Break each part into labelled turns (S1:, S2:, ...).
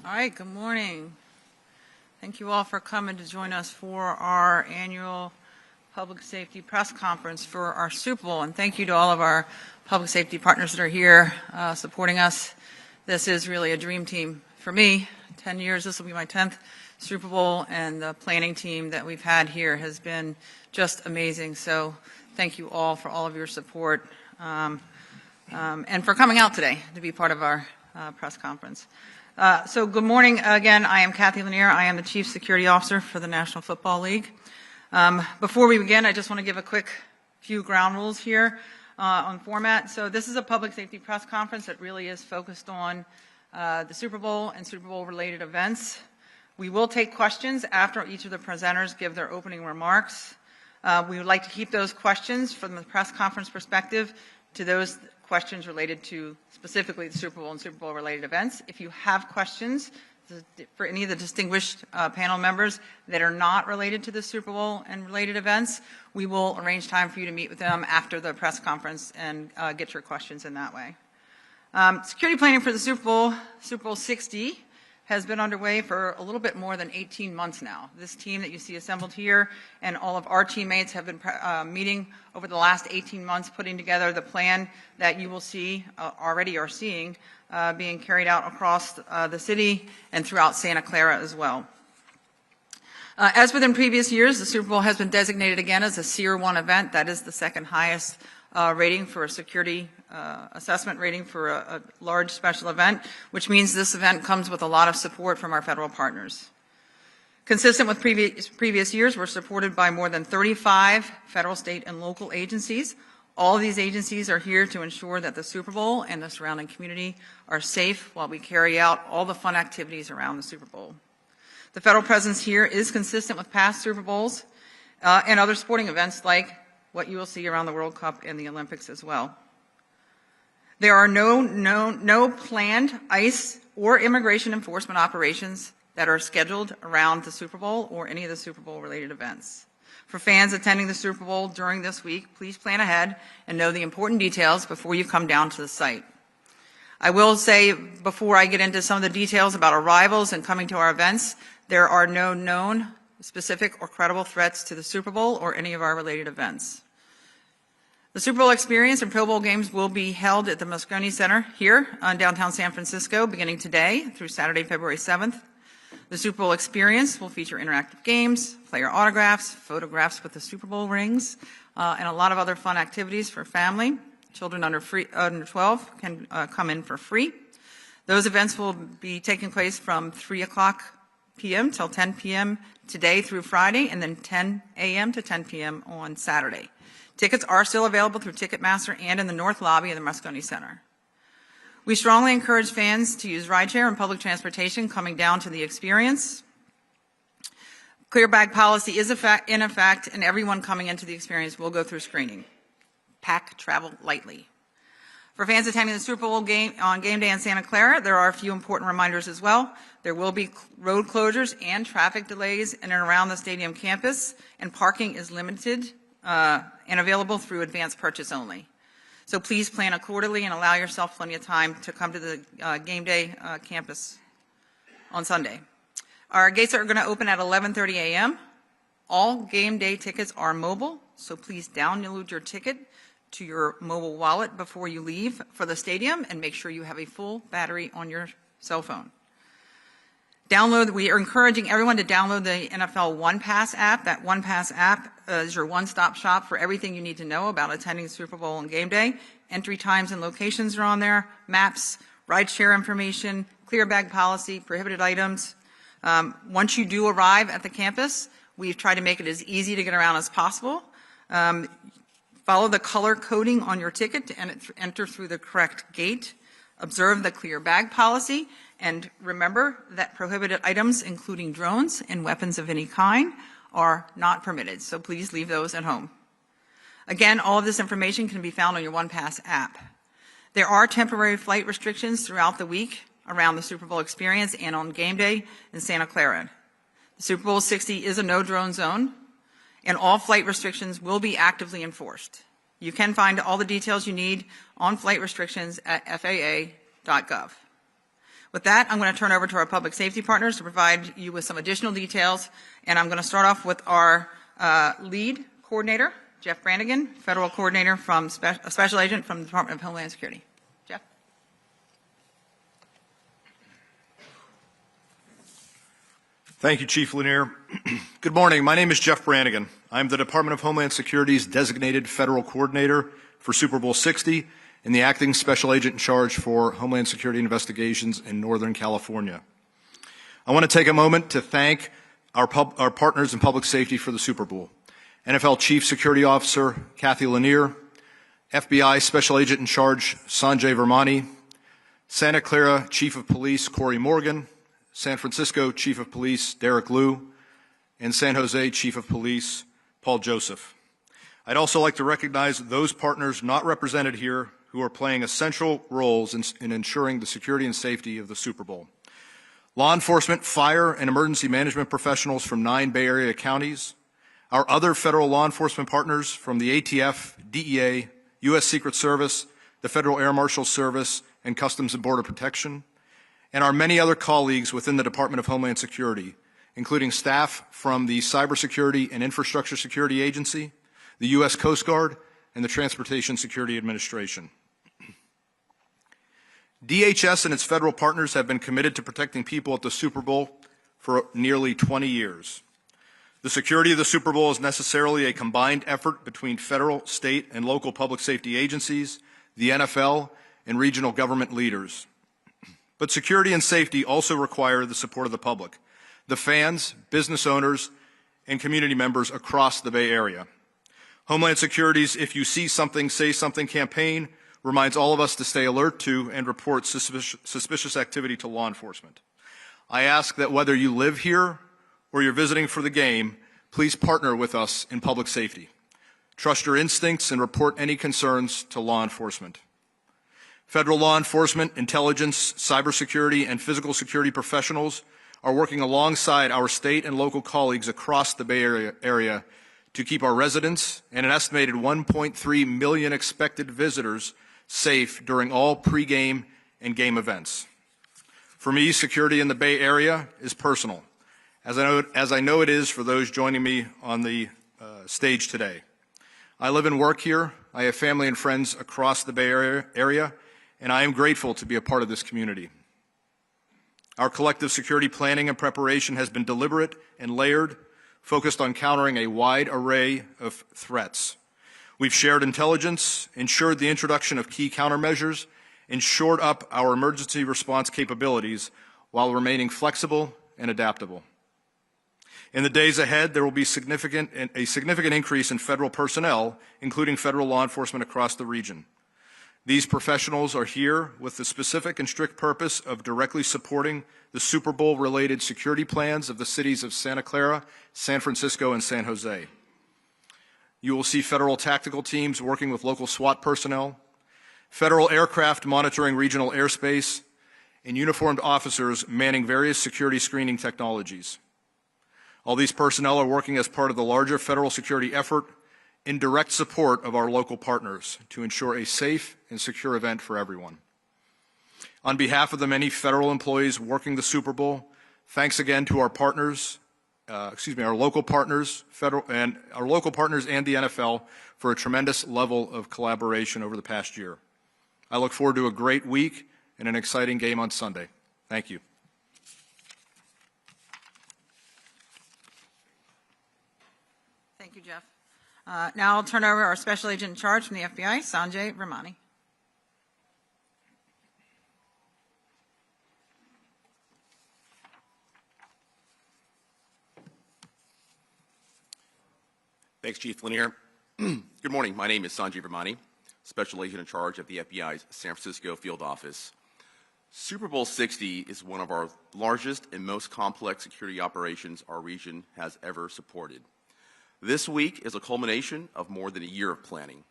S1: All right, good morning. Thank you all for coming to join us for our annual public safety press conference for our Super Bowl. And thank you to all of our public safety partners that are here supporting us. This is really a dream team for me. 10 years, this will be my 10th Super Bowl, and the planning team that we've had here has been just amazing. So thank you all for all of your support and for coming out today to be part of our press conference. So good morning again. I am Kathy Lanier. I am the Chief Security Officer for the National Football League. Before we begin, I just want to give a quick few ground rules here on format. So this is a public safety press conference that really is focused on the Super Bowl and Super Bowl related events. We will take questions after each of the presenters give their opening remarks. We would like to keep those questions from the press conference perspective to those questions related to specifically the Super Bowl and Super Bowl related events. If you have questions for any of the distinguished panel members that are not related to the Super Bowl and related events, we will arrange time for you to meet with them after the press conference and get your questions in that way. Security planning for the Super Bowl 60, has been underway for a little bit more than 18 months now. This team that you see assembled here and all of our teammates have been meeting over the last 18 months, putting together the plan that you will see, already are seeing, being carried out across the city and throughout Santa Clara as well. As within previous years, the Super Bowl has been designated again as a SEER 1 event. That is the second highest rating for a security assessment rating for a large special event, which means this event comes with a lot of support from our federal partners. Consistent with previous years, we're supported by more than 35 federal, state, and local agencies. All of these agencies are here to ensure that the Super Bowl and the surrounding community are safe while we carry out all the fun activities around the Super Bowl. The federal presence here is consistent with past Super Bowls and other sporting events like what you will see around the World Cup and the Olympics as well. There are no planned ICE or immigration enforcement operations that are scheduled around the Super Bowl or any of the Super Bowl related events. For fans attending the Super Bowl during this week, please plan ahead and know the important details before you come down to the site. I will say, before I get into some of the details about arrivals and coming to our events, there are no known specific or credible threats to the Super Bowl or any of our related events. The Super Bowl experience and Pro Bowl games will be held at the Moscone Center here in downtown San Francisco beginning today through Saturday, February 7th. The Super Bowl experience will feature interactive games, player autographs, photographs with the Super Bowl rings, and a lot of other fun activities for family. Children under 12 can come in for free. Those events will be taking place from 3 o'clock p.m. till 10 p.m. today through Friday, and then 10 a.m. to 10 p.m. on Saturday. Tickets are still available through Ticketmaster and in the North Lobby of the Moscone Center. We strongly encourage fans to use rideshare and public transportation coming down to the experience. Clear bag policy is in effect, and everyone coming into the experience will go through screening. Pack travel lightly. For fans attending the Super Bowl game on game day in Santa Clara, there are a few important reminders as well. There will be road closures and traffic delays in and around the stadium campus, and parking is limited and available through advance purchase only. So please plan accordingly and allow yourself plenty of time to come to the game day campus on Sunday. Our gates are going to open at 11:30 a.m. All game day tickets are mobile, so please download your ticket to your mobile wallet before you leave for the stadium and make sure you have a full battery on your cell phone. We are encouraging everyone to download the NFL One Pass app. That One Pass app is your one-stop shop for everything you need to know about attending the Super Bowl and game day. Entry times and locations are on there, maps, rideshare information, clear bag policy, prohibited items. Once you do arrive at the campus, we've tried to make it as easy to get around as possible. Follow the color coding on your ticket to enter through the correct gate. Observe the clear bag policy, and remember that prohibited items, including drones and weapons of any kind, are not permitted, so please leave those at home. Again, all of this information can be found on your OnePass app. There are temporary flight restrictions throughout the week around the Super Bowl experience and on game day in Santa Clara. The Super Bowl 60 is a no-drone zone, and all flight restrictions will be actively enforced. You can find all the details you need on flight restrictions at FAA.gov. With that, I'm going to turn over to our public safety partners to provide you with some additional details. And I'm going to start off with our lead coordinator, Jeff Brannigan, federal coordinator from a special agent from the Department of Homeland Security. Jeff.
S2: Thank you, Chief Lanier. Good morning. My name is Jeff Brannigan. I'm the Department of Homeland Security's designated federal coordinator for Super Bowl 60 and the acting special agent in charge for Homeland Security investigations in Northern California. I want to take a moment to thank our partners in public safety for the Super Bowl. NFL Chief Security Officer Kathy Lanier, FBI Special Agent in Charge Sanjay Vermani, Santa Clara Chief of Police Corey Morgan, San Francisco Chief of Police Derek Liu, and San Jose Chief of Police Paul Joseph. I'd also like to recognize those partners not represented here who are playing essential roles in ensuring the security and safety of the Super Bowl. Law enforcement, fire, and emergency management professionals from 9 Bay Area counties, our other federal law enforcement partners from the ATF, DEA, U.S. Secret Service, the Federal Air Marshal Service, and Customs and Border Protection, and our many other colleagues within the Department of Homeland Security, including staff from the Cybersecurity and Infrastructure Security Agency, the U.S. Coast Guard, and the Transportation Security Administration. DHS and its federal partners have been committed to protecting people at the Super Bowl for nearly 20 years. The security of the Super Bowl is necessarily a combined effort between federal, state, and local public safety agencies, the NFL, and regional government leaders. But security and safety also require the support of the public, the fans, business owners, and community members across the Bay Area. Homeland Security's If You See Something, Say Something campaign reminds all of us to stay alert to and report suspicious activity to law enforcement. I ask that whether you live here or you're visiting for the game, please partner with us in public safety. Trust your instincts and report any concerns to law enforcement. Federal law enforcement, intelligence, cybersecurity, and physical security professionals are working alongside our state and local colleagues across the Bay Area to keep our residents and an estimated 1.3 million expected visitors safe during all pregame and game events. For me, security in the Bay Area is personal, as I know it is for those joining me on the stage today. I live and work here. I have family and friends across the Bay Area, and I am grateful to be a part of this community. Our collective security planning and preparation has been deliberate and layered, focused on countering a wide array of threats. We've shared intelligence, ensured the introduction of key countermeasures, and shored up our emergency response capabilities while remaining flexible and adaptable. In the days ahead, there will be a significant increase in federal personnel, including federal law enforcement across the region. These professionals are here with the specific and strict purpose of directly supporting the Super Bowl-related security plans of the cities of Santa Clara, San Francisco, and San Jose. You will see federal tactical teams working with local SWAT personnel, federal aircraft monitoring regional airspace, and uniformed officers manning various security screening technologies. All these personnel are working as part of the larger federal security effort in direct support of our local partners to ensure a safe and secure event for everyone. On behalf of the many federal employees working the Super Bowl, thanks again to our partners, our local partners, and the NFL for a tremendous level of collaboration over the past year. I look forward to a great week and an exciting game on Sunday. Thank you.
S1: Thank you, Jeff. Now I'll turn over our Special Agent in Charge from the FBI, Sanjay Vermani.
S3: Thanks, Chief Lanier. Good morning. My name is Sanjay Vermani, Special Agent in Charge of the FBI's San Francisco Field Office. Super Bowl 60 is one of our largest and most complex security operations our region has ever supported. This week is a culmination of more than a year of planning.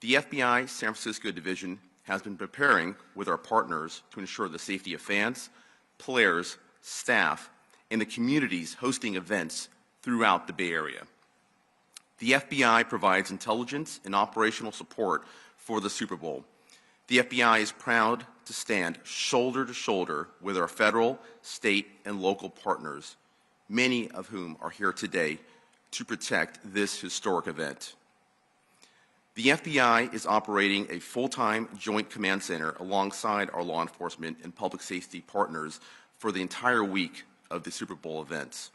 S3: The FBI San Francisco Division has been preparing with our partners to ensure the safety of fans, players, staff, and the communities hosting events throughout the Bay Area. The FBI provides intelligence and operational support for the Super Bowl, The FBI is proud to stand shoulder to shoulder with our federal, state, and local partners, many of whom are here today to protect this historic event. The FBI is operating a full-time joint command center alongside our law enforcement and public safety partners for the entire week of the Super Bowl events.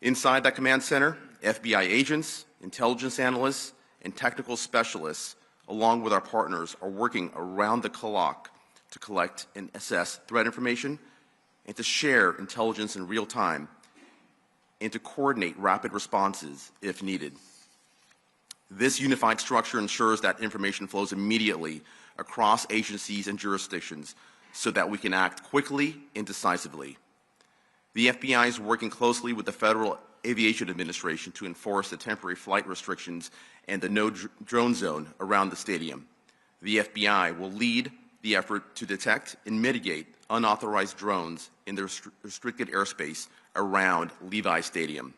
S3: Inside that command center, FBI agents, intelligence analysts, and technical specialists, along with our partners, are working around the clock to collect and assess threat information and to share intelligence in real time and to coordinate rapid responses if needed. This unified structure ensures that information flows immediately across agencies and jurisdictions so that we can act quickly and decisively. The FBI is working closely with the Federal Aviation Administration to enforce the temporary flight restrictions and the no-drone zone around the stadium. The FBI will lead the effort to detect and mitigate unauthorized drones in the restricted airspace around Levi Stadium.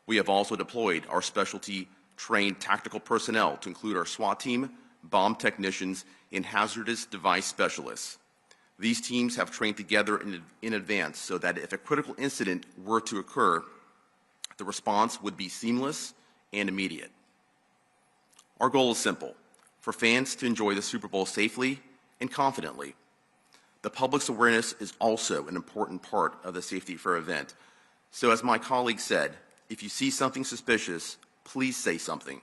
S3: We have also deployed our specialty trained tactical personnel to include our SWAT team, bomb technicians, and hazardous device specialists. These teams have trained together in advance so that if a critical incident were to occur, the response would be seamless and immediate. Our goal is simple: for fans to enjoy the Super Bowl safely and confidently. The public's awareness is also an important part of the Safety Fair event. So as my colleague said, if you see something suspicious, please say something.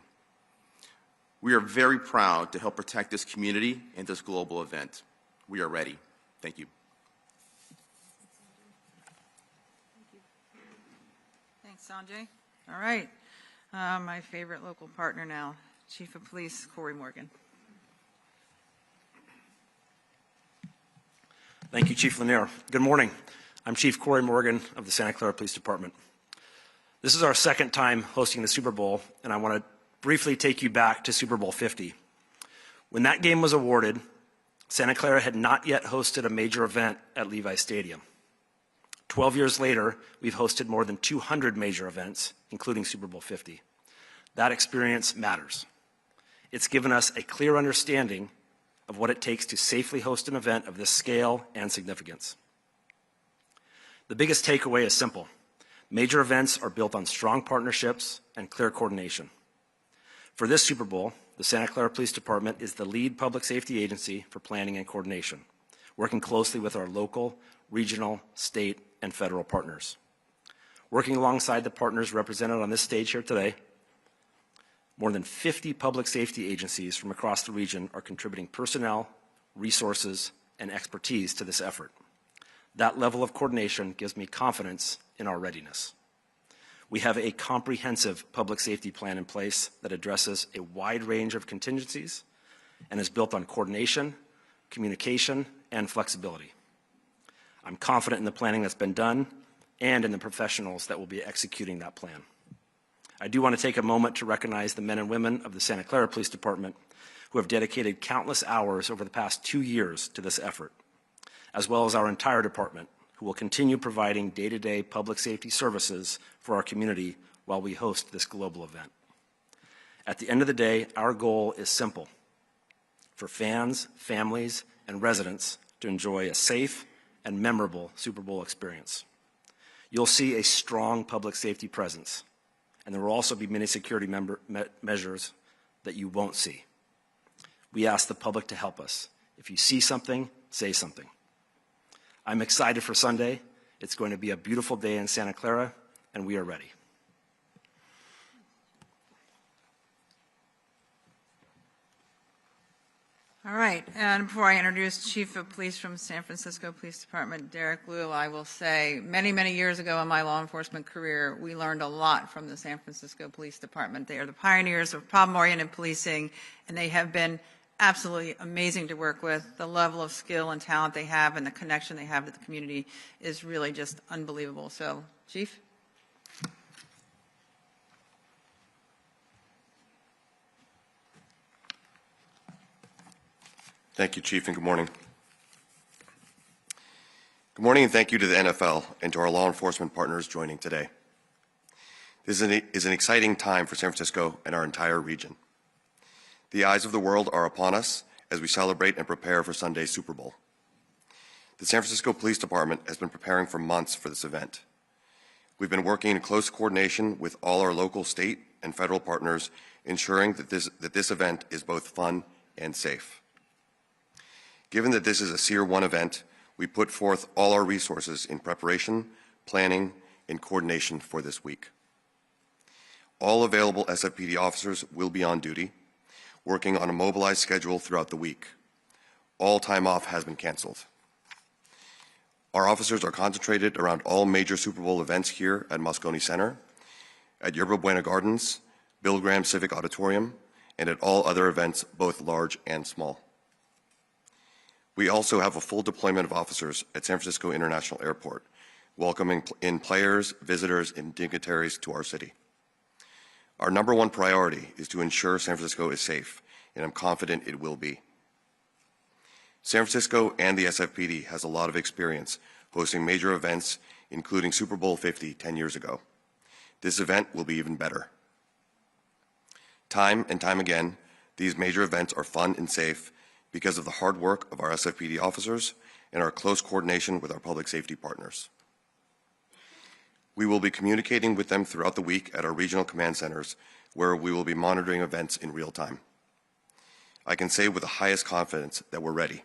S3: We are very proud to help protect this community and this global event. We are ready. Thank you.
S1: Thanks, Sanjay. All right. My favorite local partner now, Chief of Police Corey Morgan.
S4: Thank you, Chief Lanier. Good morning. I'm Chief Corey Morgan of the Santa Clara Police Department. This is our second time hosting the Super Bowl, and I want to briefly take you back to Super Bowl 50. When that game was awarded, Santa Clara had not yet hosted a major event at Levi Stadium. 12 years later, we've hosted more than 200 major events, including Super Bowl 50. That experience matters. It's given us a clear understanding of what it takes to safely host an event of this scale and significance. The biggest takeaway is simple. Major events are built on strong partnerships and clear coordination. For this Super Bowl, the Santa Clara Police Department is the lead public safety agency for planning and coordination, working closely with our local, regional, state, and federal partners. Working alongside the partners represented on this stage here today, more than 50 public safety agencies from across the region are contributing personnel, resources, and expertise to this effort. That level of coordination gives me confidence in our readiness. We have a comprehensive public safety plan in place that addresses a wide range of contingencies and is built on coordination, communication, and flexibility. I'm confident in the planning that's been done and in the professionals that will be executing that plan. I do want to take a moment to recognize the men and women of the Santa Clara Police Department who have dedicated countless hours over the past 2 years to this effort, as well as our entire department, who will continue providing day-to-day public safety services for our community while we host this global event. At the end of the day, our goal is simple: for fans, families, and residents to enjoy a safe and memorable Super Bowl experience. You'll see a strong public safety presence, and there will also be many security measures that you won't see. We ask the public to help us. If you see something, say something. I'm excited for Sunday. It's going to be a beautiful day in Santa Clara, and we are ready.
S1: All right, and before I introduce Chief of Police from San Francisco Police Department, Derek Liu, I will say many, many years ago in my law enforcement career, we learned a lot from the San Francisco Police Department. They are the pioneers of problem-oriented policing, and they have been absolutely amazing to work with. The level of skill and talent they have and the connection they have to the community is really just unbelievable. So, Chief?
S5: Thank you, Chief, and good morning. Good morning, and thank you to the NFL and to our law enforcement partners joining today. This is an exciting time for San Francisco and our entire region. The eyes of the world are upon us as we celebrate and prepare for Sunday's Super Bowl. The San Francisco Police Department has been preparing for months for this event. We've been working in close coordination with all our local, state, and federal partners, ensuring that this event is both fun and safe. Given that this is a SEER 1 event, we put forth all our resources in preparation, planning, and coordination for this week. All available SFPD officers will be on duty, working on a mobilized schedule throughout the week. All time off has been canceled. Our officers are concentrated around all major Super Bowl events here at Moscone Center, at Yerba Buena Gardens, Bill Graham Civic Auditorium, and at all other events, both large and small. We also have a full deployment of officers at San Francisco International Airport, welcoming in players, visitors, and dignitaries to our city. Our number one priority is to ensure San Francisco is safe, and I'm confident it will be. San Francisco and the SFPD has a lot of experience hosting major events, including Super Bowl 50 10 years ago. This event will be even better. Time and time again, these major events are fun and safe because of the hard work of our SFPD officers and our close coordination with our public safety partners. We will be communicating with them throughout the week at our regional command centers, where we will be monitoring events in real time. I can say with the highest confidence that we're ready.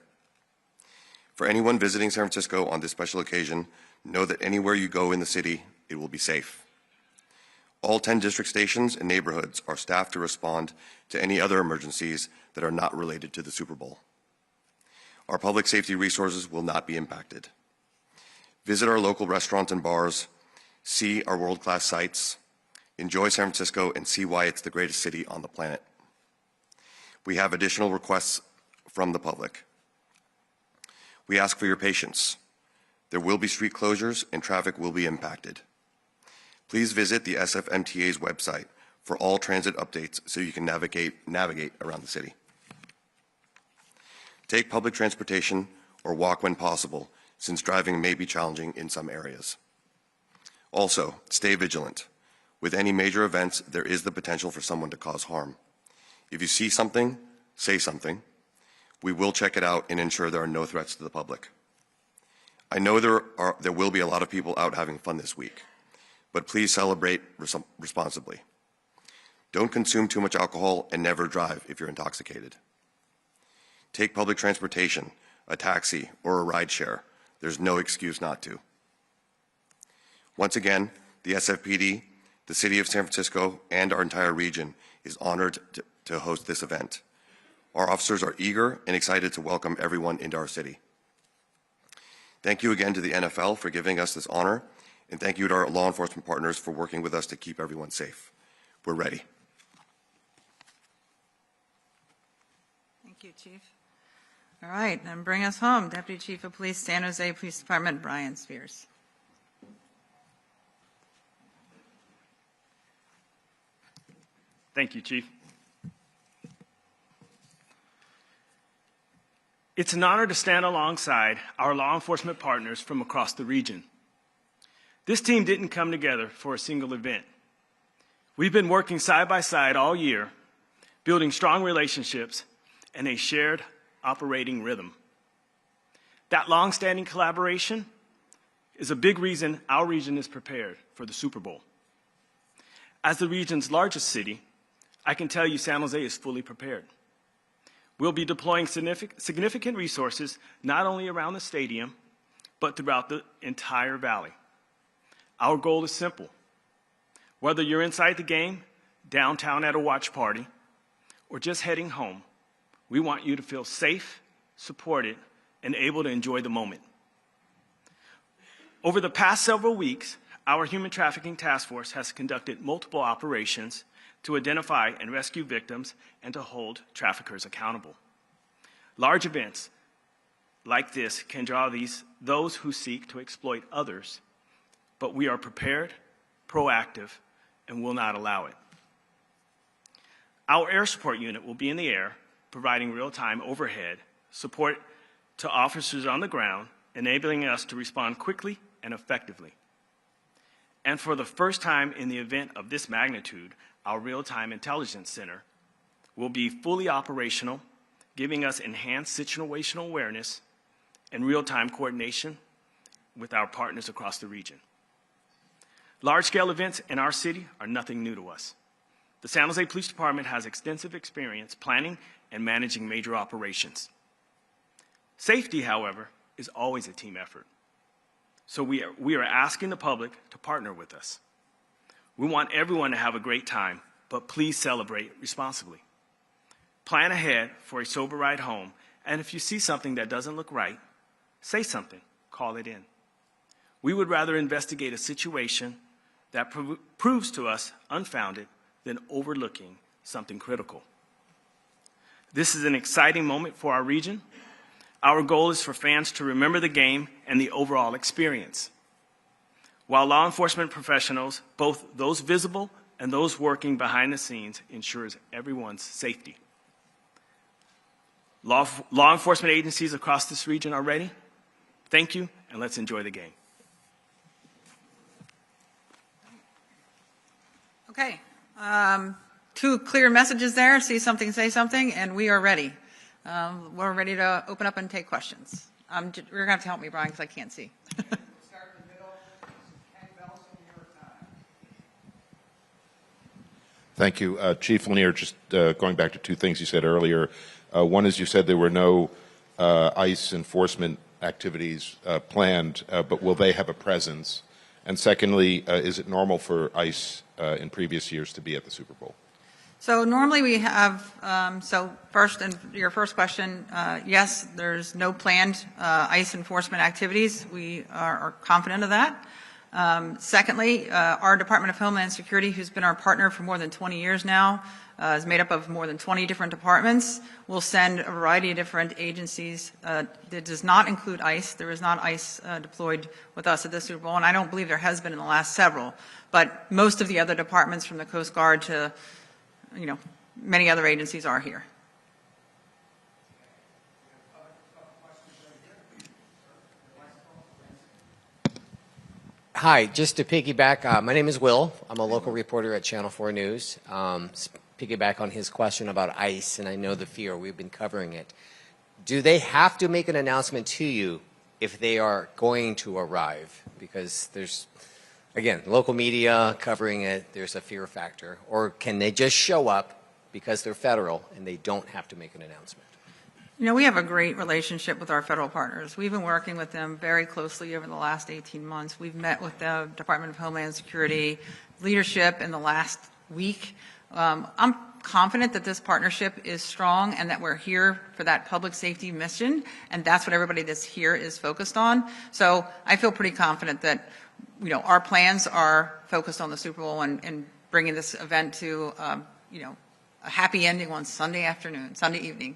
S5: For anyone visiting San Francisco on this special occasion, know that anywhere you go in the city, it will be safe. All 10 district stations and neighborhoods are staffed to respond to any other emergencies that are not related to the Super Bowl. Our public safety resources will not be impacted. Visit our local restaurants and bars, see our world-class sites, enjoy San Francisco, and see why it's the greatest city on the planet. We have additional requests from the public. We ask for your patience. There will be street closures and traffic will be impacted. Please visit the SFMTA's website for all transit updates so you can navigate around the city. Take public transportation or walk when possible, since driving may be challenging in some areas. Also, stay vigilant. With any major events, there is the potential for someone to cause harm. If you see something, say something. We will check it out and ensure there are no threats to the public. I know there will be a lot of people out having fun this week, but please celebrate responsibly. Don't consume too much alcohol and never drive if you're intoxicated. Take public transportation, a taxi, or a ride share. There's no excuse not to. Once again, the SFPD, the City of San Francisco, and our entire region is honored to host this event. Our officers are eager and excited to welcome everyone into our city. Thank you again to the NFL for giving us this honor, and thank you to our law enforcement partners for working with us to keep everyone safe. We're ready.
S1: Thank you, Chief. All right, and bring us home, Deputy Chief of Police, San Jose Police Department, Brian Spears.
S6: Thank you, Chief. It's an honor to stand alongside our law enforcement partners from across the region. This team didn't come together for a single event. We've been working side by side all year, building strong relationships and a shared operating rhythm. That long-standing collaboration is a big reason our region is prepared for the Super Bowl. As the region's largest city, I can tell you San Jose is fully prepared. We'll be deploying significant resources not only around the stadium, but throughout the entire valley. Our goal is simple. Whether you're inside the game, downtown at a watch party, or just heading home, we want you to feel safe, supported, and able to enjoy the moment. Over the past several weeks, our Human Trafficking Task Force has conducted multiple operations to identify and rescue victims and to hold traffickers accountable. Large events like this can draw those who seek to exploit others, but we are prepared, proactive, and will not allow it. Our air support unit will be in the air, providing real-time overhead support to officers on the ground, enabling us to respond quickly and effectively. And for the first time in the event of this magnitude, our real-time intelligence center will be fully operational, giving us enhanced situational awareness and real-time coordination with our partners across the region. Large-scale events in our city are nothing new to us. The San Jose Police Department has extensive experience planning and managing major operations. Safety, however, is always a team effort. So we are asking the public to partner with us. We want everyone to have a great time, but please celebrate responsibly. Plan ahead for a sober ride home, and if you see something that doesn't look right, say something, call it in. We would rather investigate a situation that proves to us unfounded than overlooking something critical. This is an exciting moment for our region. Our goal is for fans to remember the game and the overall experience. While law enforcement professionals, both those visible and those working behind the scenes, ensures everyone's safety. Law enforcement agencies across this region are ready. Thank you, and let's enjoy the game.
S1: Okay. Two clear messages there. See something, say something, and we are ready. We're ready to open up and take questions. You're going to have to help me, Brian, because I can't see.
S7: Thank you. Chief Lanier, just going back to two things you said earlier. One is you said there were no ICE enforcement activities planned, but will they have a presence? And secondly, is it normal for ICE in previous years to be at the Super Bowl?
S1: So normally we have, so first, and your first question, yes, there's no planned ICE enforcement activities. We are confident of that. Secondly, our Department of Homeland Security, who's been our partner for more than 20 years now, is made up of more than 20 different departments. We'll send a variety of different agencies. That does not include ICE. There is not ICE deployed with us at the Super Bowl, and I don't believe there has been in the last several. But most of the other departments, from the Coast Guard to, many other agencies, are here.
S8: Hi, just to piggyback, my name is Will. I'm a local reporter at Channel 4 News. Piggyback on his question about ICE, and I know the fear. We've been covering it. Do they have to make an announcement to you if they are going to arrive? Because there's, again, local media covering it, there's a fear factor. Or can they just show up because they're federal and they don't have to make an announcement?
S1: We have a great relationship with our federal partners. We've been working with them very closely over the last 18 months. We've met with the Department of Homeland Security leadership in the last week. I'm confident that this partnership is strong and that we're here for that public safety mission, and that's what everybody that's here is focused on. So I feel pretty confident that our plans are focused on the Super Bowl and bringing this event to a happy ending on Sunday evening.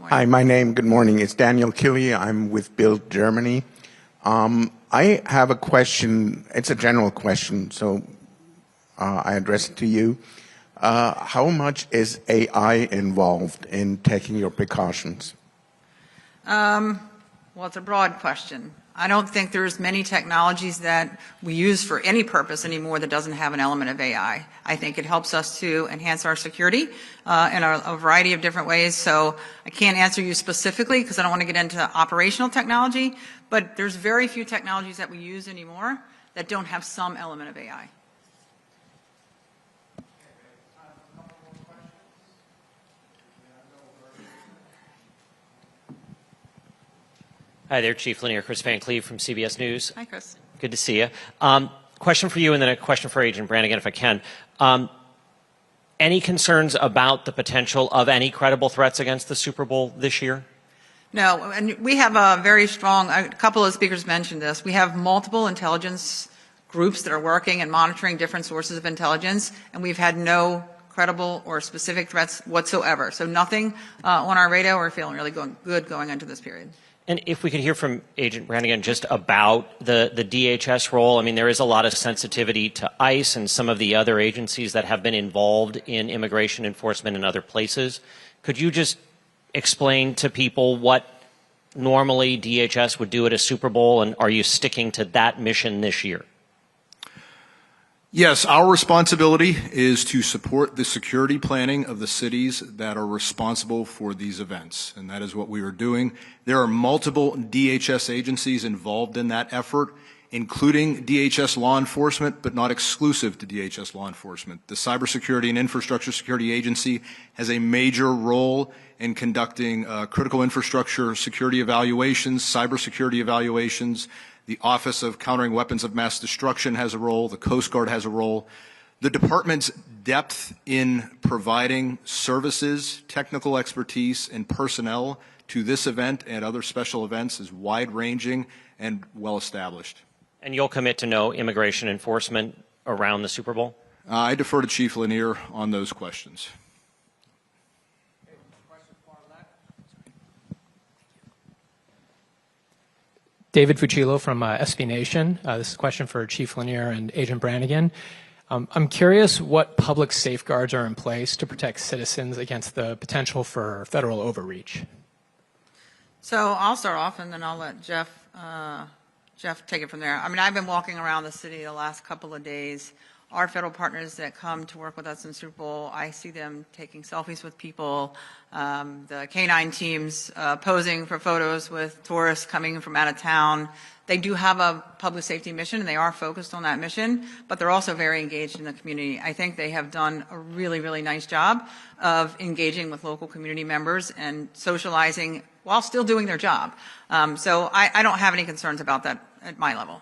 S9: Hi, good morning. It's Daniel Killy. I'm with Build Germany. I have a question. It's a general question, so I address it to you. How much is AI involved in taking your precautions?
S1: Well, it's a broad question. I don't think there's many technologies that we use for any purpose anymore that doesn't have an element of AI. I think it helps us to enhance our security in a variety of different ways. So I can't answer you specifically because I don't want to get into operational technology, but there's very few technologies that we use anymore that don't have some element of AI.
S10: Hi there, Chief Lanier. Chris Van Cleve from CBS News.
S1: Hi, Chris.
S10: Good to see you. Question for you and then a question for Agent Brannigan, if I can. Any concerns about the potential of any credible threats against the Super Bowl this year?
S1: No, and we have a very strong, a couple of speakers mentioned this, we have multiple intelligence groups that are working and monitoring different sources of intelligence, and we've had no credible or specific threats whatsoever. So nothing on our radar. We're feeling really good going into this period.
S10: And if we could hear from Agent Brannigan just about the DHS role. I mean, there is a lot of sensitivity to ICE and some of the other agencies that have been involved in immigration enforcement in other places. Could you just explain to people what normally DHS would do at a Super Bowl, and are you sticking to that mission this year?
S2: Yes, our responsibility is to support the security planning of the cities that are responsible for these events, and that is what we are doing. There are multiple DHS agencies involved in that effort, including DHS law enforcement, but not exclusive to DHS law enforcement. The Cybersecurity and Infrastructure Security Agency has a major role in conducting critical infrastructure security evaluations, cybersecurity evaluations. The Office of Countering Weapons of Mass Destruction has a role. The Coast Guard has a role. The department's depth in providing services, technical expertise, and personnel to this event and other special events is wide-ranging and well-established.
S10: And you'll commit to no immigration enforcement around the Super Bowl?
S2: I defer to Chief Lanier on those questions.
S11: David Fucillo from SB Nation. This is a question for Chief Lanier and Agent Brannigan. I'm curious what public safeguards are in place to protect citizens against the potential for federal overreach.
S1: So I'll start off, and then I'll let Jeff take it from there. I mean, I've been walking around the city the last couple of days. Our federal partners that come to work with us in Super Bowl, I see them taking selfies with people, the K-9 teams posing for photos with tourists coming from out of town. They do have a public safety mission, and they are focused on that mission, but they're also very engaged in the community. I think they have done a really, really nice job of engaging with local community members and socializing while still doing their job. So I don't have any concerns about that at my level.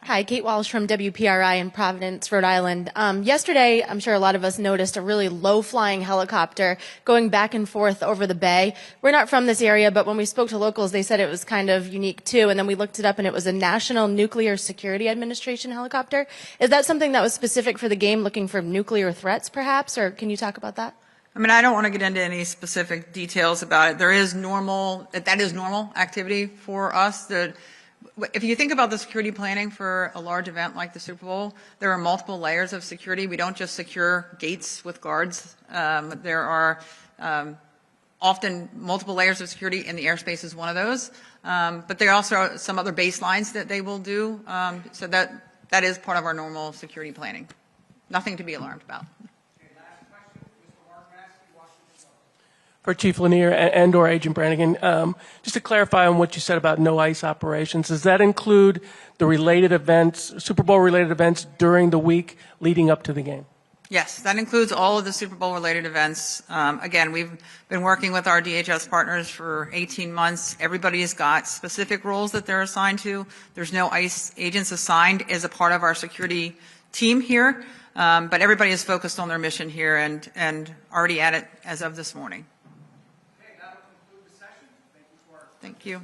S12: Hi, Kate Walsh from WPRI in Providence, Rhode Island. Yesterday, I'm sure a lot of us noticed a really low-flying helicopter going back and forth over the bay. We're not from this area, but when we spoke to locals, they said it was kind of unique too. And then we looked it up, and it was a National Nuclear Security Administration helicopter. Is that something that was specific for the game, looking for nuclear threats, perhaps? Or can you talk about that?
S1: I mean, I don't want to get into any specific details about it. That is normal activity for us. If you think about the security planning for a large event like the Super Bowl, there are multiple layers of security. We don't just secure gates with guards. There are often multiple layers of security, and the airspace is one of those. But there are also some other baselines that they will do. So that is part of our normal security planning. Nothing to be alarmed about.
S13: For Chief Lanier and or Agent Brannigan, just to clarify on what you said about no ICE operations, does that include the related events, Super Bowl related events during the week leading up to the game?
S1: Yes, that includes all of the Super Bowl related events. Again, we've been working with our DHS partners for 18 months. Everybody's got specific roles that they're assigned to. There's no ICE agents assigned as a part of our security team here, but everybody is focused on their mission here and already at it as of this morning. Thank you.